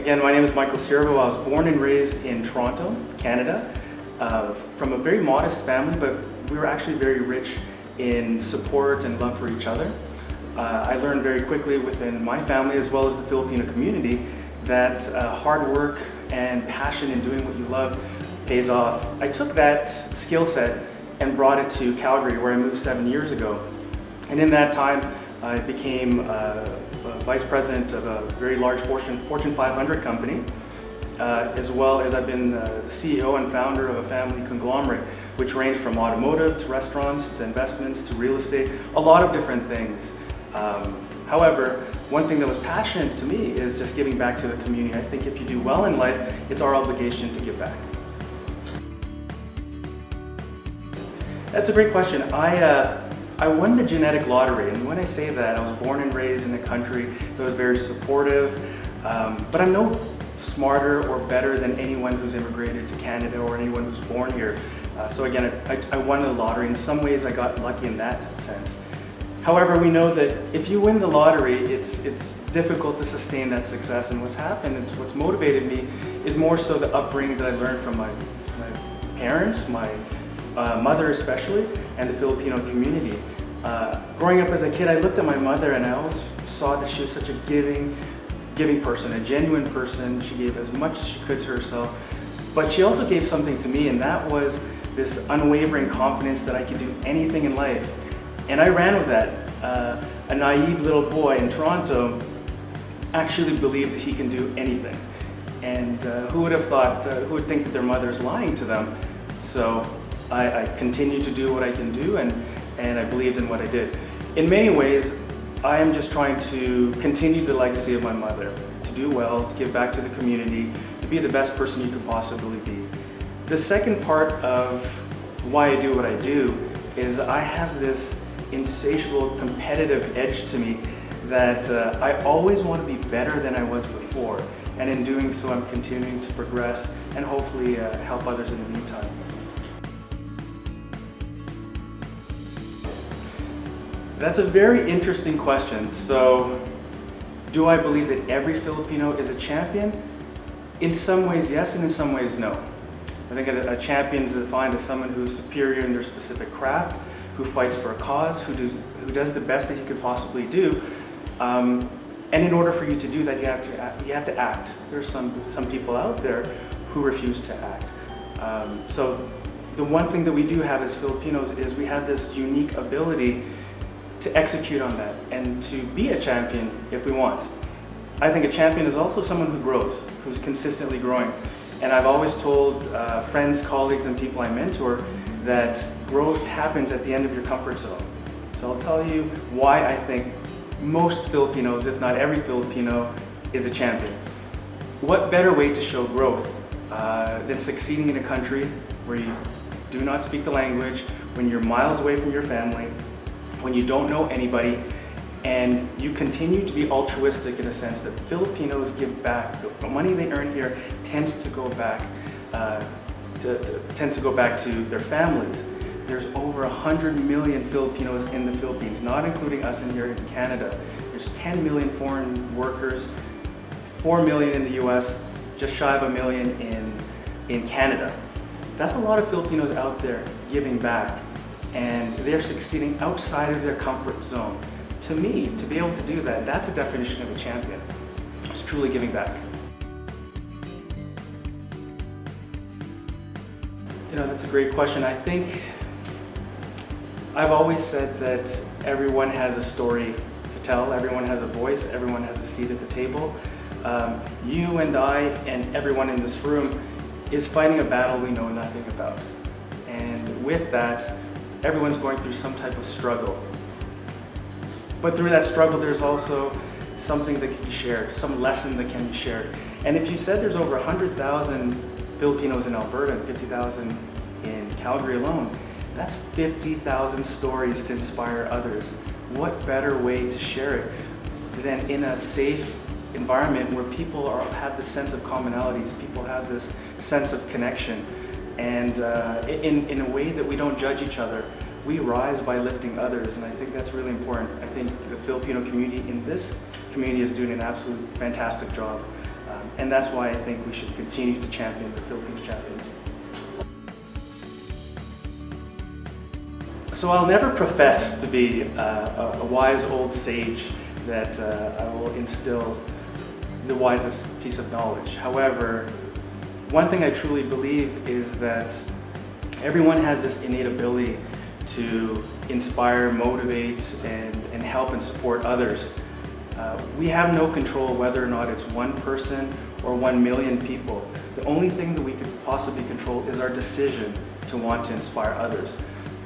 Again, my name is Michael Siervo. I was born and raised in Toronto, Canada, from a very modest family, but we were actually very rich in support and love for each other. I learned very quickly within my family, as well as the Filipino community, that hard work and passion in doing what you love pays off. I took that skill set and brought it to Calgary, where I moved 7 years ago. And in that time, I became vice president of a very large Fortune 500 company, as well as I've been the CEO and founder of a family conglomerate, which ranged from automotive to restaurants to investments to real estate, a lot of different things. However, one thing that was passionate to me is just giving back to the community. I think if you do well in life, it's our obligation to give back. That's a great question. I won the genetic lottery, and when I say that, I was born and raised in a country that was very supportive, but I'm no smarter or better than anyone who's immigrated to Canada or anyone who's born here. So again, I won the lottery. In some ways, I got lucky in that sense. However, we know that if you win the lottery, it's difficult to sustain that success, and what's happened, what's motivated me, is more so the upbringing that I learned from my parents, my mother especially, and the Filipino community. Growing up as a kid, I looked at my mother and I always saw that she was such a giving person, a genuine person. She gave as much as she could to herself, but she also gave something to me, and that was this unwavering confidence that I could do anything in life. And I ran with that. A naive little boy in Toronto actually believed that he can do anything. And who would have thought, who would think that their mother's lying to them? So I continued to do what I can do, and I believed in what I did. In many ways, I am just trying to continue the legacy of my mother, to do well, to give back to the community, to be the best person you could possibly be. The second part of why I do what I do is I have this insatiable competitive edge to me that I always want to be better than I was before. And in doing so, I'm continuing to progress and hopefully help others in the meantime. That's a very interesting question. So, do I believe that every Filipino is a champion? In some ways, yes, and in some ways, no. I think a champion is defined as someone who's superior in their specific craft, who fights for a cause, who does the best that he could possibly do. And in order for you to do that, you have to act. There's some people out there who refuse to act. So the one thing that we do have as Filipinos is we have this unique ability to execute on that and to be a champion if we want. I think a champion is also someone who grows, who's consistently growing. And I've always told friends, colleagues, and people I mentor that growth happens at the end of your comfort zone. So I'll tell you why I think most Filipinos, if not every Filipino, is a champion. What better way to show growth than succeeding in a country where you do not speak the language, when you're miles away from your family, when you don't know anybody, and you continue to be altruistic in a sense that Filipinos give back. The money they earn here tends to go back to their families. There's over 100 million Filipinos in the Philippines, not including us in here in Canada. There's 10 million foreign workers, 4 million in the US, just shy of 1 million in Canada. That's a lot of Filipinos out there giving back, and they're succeeding outside of their comfort zone. To me, to be able to do that, that's a definition of a champion. It's truly giving back. That's a great question. I think I've always said that everyone has a story to tell, everyone has a voice, everyone has a seat at the table. You and I and everyone in this room is fighting a battle we know nothing about. And with that, everyone's going through some type of struggle. But through that struggle, there's also something that can be shared, some lesson that can be shared. And if you said there's over 100,000 Filipinos in Alberta and 50,000 in Calgary alone, that's 50,000 stories to inspire others. What better way to share it than in a safe environment where people have this sense of commonalities, people have this sense of connection, and in a way that we don't judge each other. We rise by lifting others, and I think that's really important. I think the Filipino community in this community is doing an absolute fantastic job. And that's why I think we should continue to champion the Philippines champions. So I'll never profess to be a wise old sage that I will instill the wisest piece of knowledge. However, one thing I truly believe is that everyone has this innate ability to inspire, motivate, and help and support others. We have no control whether or not it's one person or 1 million people. The only thing that we could possibly control is our decision to want to inspire others.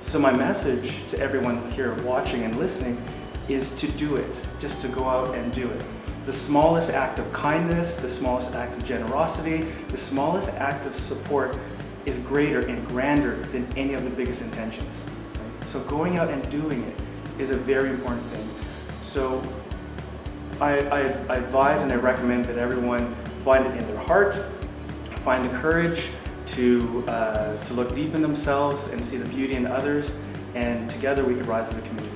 So my message to everyone here watching and listening is to do it, just to go out and do it. The smallest act of kindness, the smallest act of generosity, the smallest act of support is greater and grander than any of the biggest intentions. So going out and doing it is a very important thing. So I advise and I recommend that everyone find it in their heart, find the courage to look deep in themselves and see the beauty in others, and together we can rise as a community.